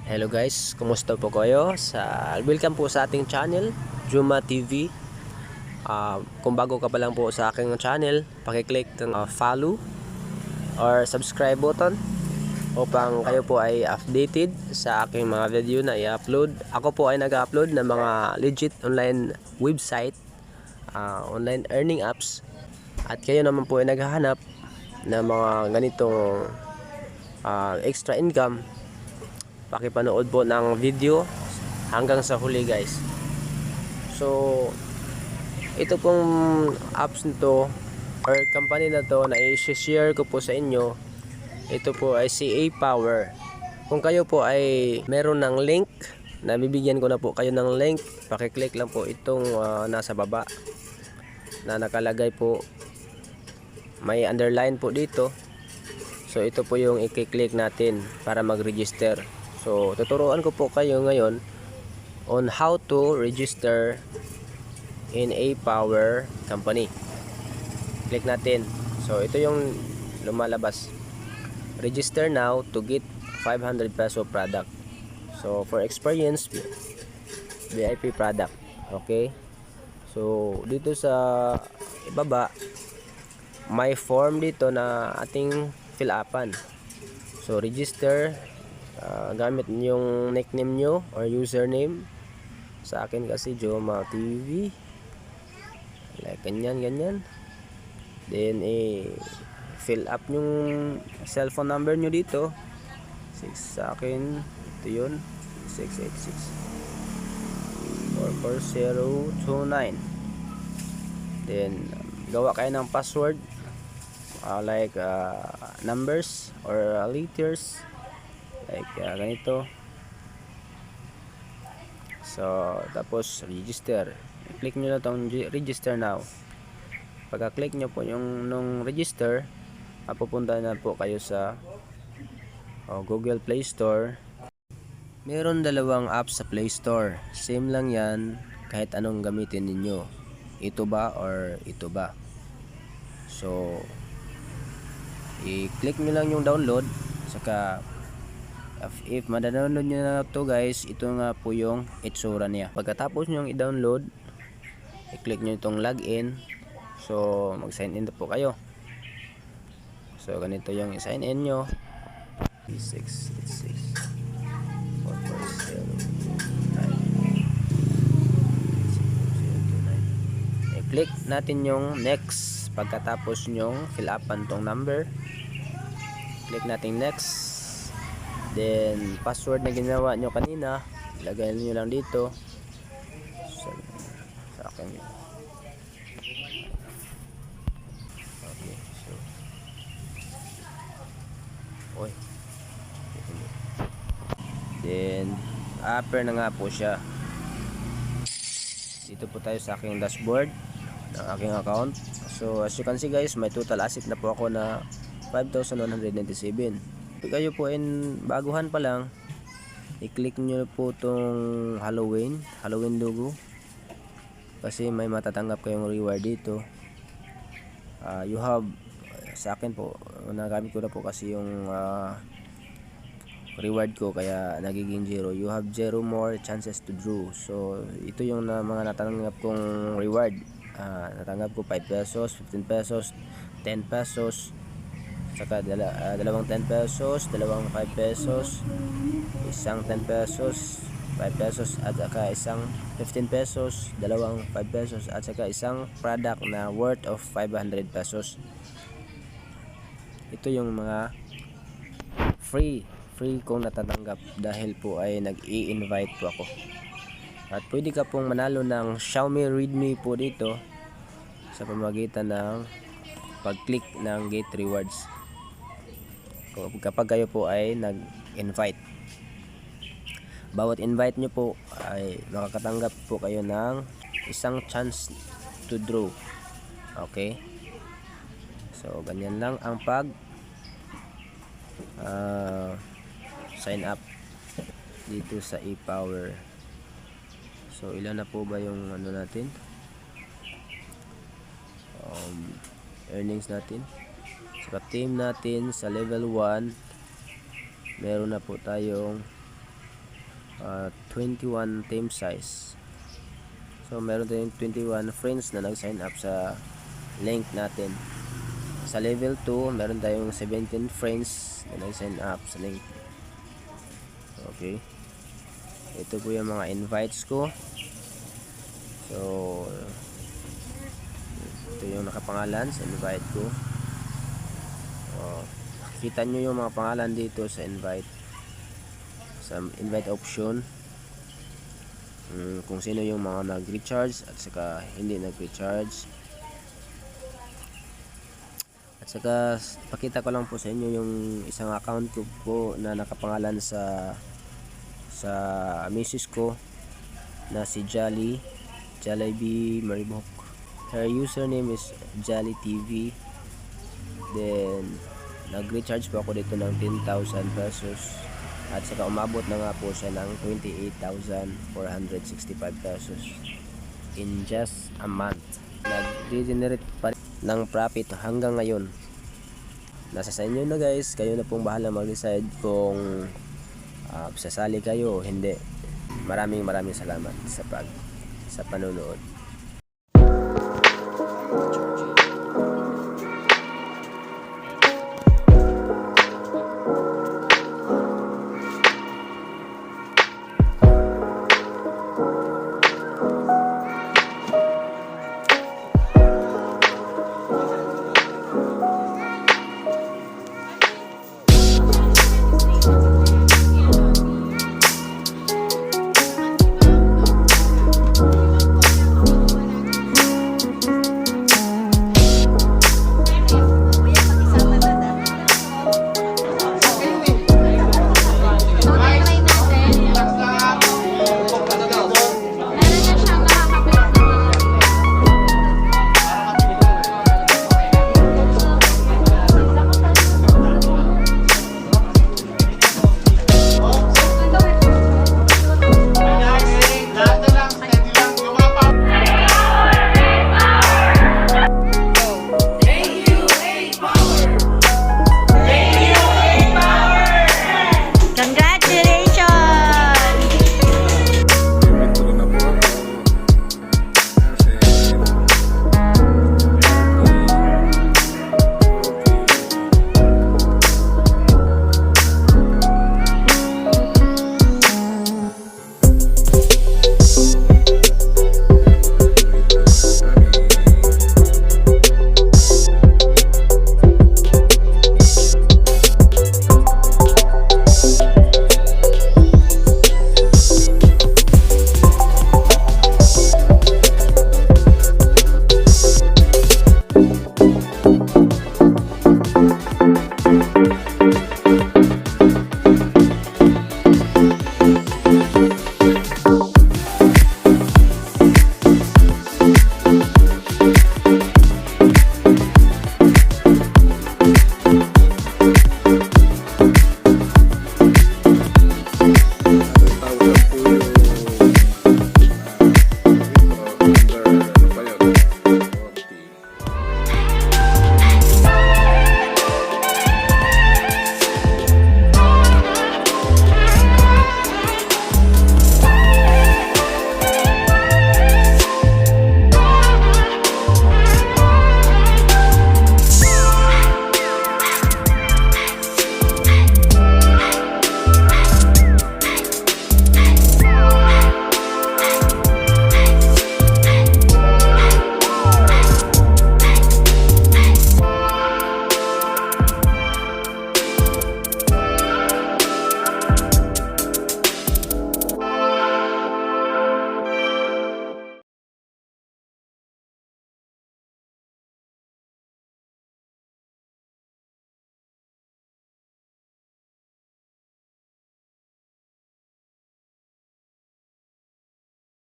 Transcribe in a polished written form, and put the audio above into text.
Hello guys, kumusta po kayo? Welcome po sa ating channel, Juma TV. Kung bago ka pa lang po sa aking channel, paki-click ng follow or subscribe button upang kayo po ay updated sa aking mga video na i-upload. Ako po ay nag-upload ng mga legit online website, online earning apps, at kayo naman po ay naghahanap ng mga ganitong extra income. Pakipanood po ng video hanggang sa huli guys. So ito pong apps nito or company na to na i-share ko po sa inyo, ito po ay CA Power. Kung kayo po ay meron ng link, nabibigyan ko na po kayo ng link, pakiclick lang po itong nasa baba na nakalagay po, may underline po dito. So ito po yung i-click natin para mag-register. So tuturuan ko po kayo ngayon on how to register in a power company. Click natin. So ito yung lumalabas. Register now to get 500 peso product. So for experience, VIP product. Okay. So dito sa ibaba, may form dito na ating fill upan. So register, gamit yung nickname nyo or username. Sa akin kasi Joma TV, like ganyan. Then fill up yung cellphone number nyo dito. Sa akin ito yun, 686 44029. Then gawa kayo ng password, like numbers or letters, like ganito. So tapos register, click nyo na tong register now. Pagka-click nyo po yung nung register, mapupunta na po kayo sa Google Play Store. Meron dalawang apps sa Play Store, same lang yan kahit anong gamitin ninyo, ito ba or ito ba. So i-click nyo lang yung download, saka if madadownload nyo na to guys, ito nga po yung itsura niya. Pagkatapos nyo i-download, i-click nyo itong login. So mag sign in po kayo. So ganito yung i-sign in nyo, 686 44029. I-click natin yung next. Pagkatapos nyong fill upan tong number, click natin next. Then password na ginawa nyo kanina, ilagay nyo lang dito. Sa akin yun. Okay, so then upper na nga po siya. Dito po tayo sa aking dashboard ng aking account. So as you can see guys, may total asset na po ako na 5,197. Kung kayo po ay baguhan pa lang, i-click nyo po tong Halloween logo, kasi may matatanggap kayong reward dito. You have, sa akin po, nagamit ko na po kasi yung reward ko, kaya nagiging 0. You have 0 more chances to draw. So ito yung mga natanggap kong reward. Natanggap ko 5 pesos, 15 pesos, 10 pesos, saka dalawang 10 pesos, dalawang 5 pesos, isang 10 pesos, 5 pesos, at saka isang 15 pesos, dalawang 5 pesos, at saka isang product na worth of 500 pesos. Ito yung mga free kong natatanggap dahil po ay nag-i-invite po ako. At pwede ka pong manalo ng Xiaomi Redmi po dito sa pamamagitan ng pag-click ng Get Rewards kapag kayo po ay nag-invite. Bawat invite nyo po ay makakatanggap po kayo ng isang chance to draw. Okay, so ganyan lang ang pag sign up dito sa ePower. So ilan na po ba yung ano natin, earnings natin sa team natin? Sa level 1 meron na po tayong 21 team size. So meron tayong 21 friends na nag-sign up sa link natin. Sa level 2 meron tayong 17 friends na nag-sign up sa link. Okay, ito po yung mga invites ko. So ito yung nakapangalan sa invite ko. Kita nyo yung mga pangalan dito sa invite, sa invite option, kung sino yung mga nag-recharge at saka hindi nag-recharge. At saka pakita ko lang po sa inyo yung isang account ko po na nakapangalan sa misis ko na si Jollibee Maribok. Her username is Jolly TV. Then nag-recharge po ako dito ng 10,000 pesos at saka umabot na nga po siya ng 28,465 pesos in just a month. Nag-generate pa ng profit hanggang ngayon. Nasa sa inyo na guys, kayo na pong bahala mag-decide kung sasali kayo o hindi. Maraming salamat sa panonood.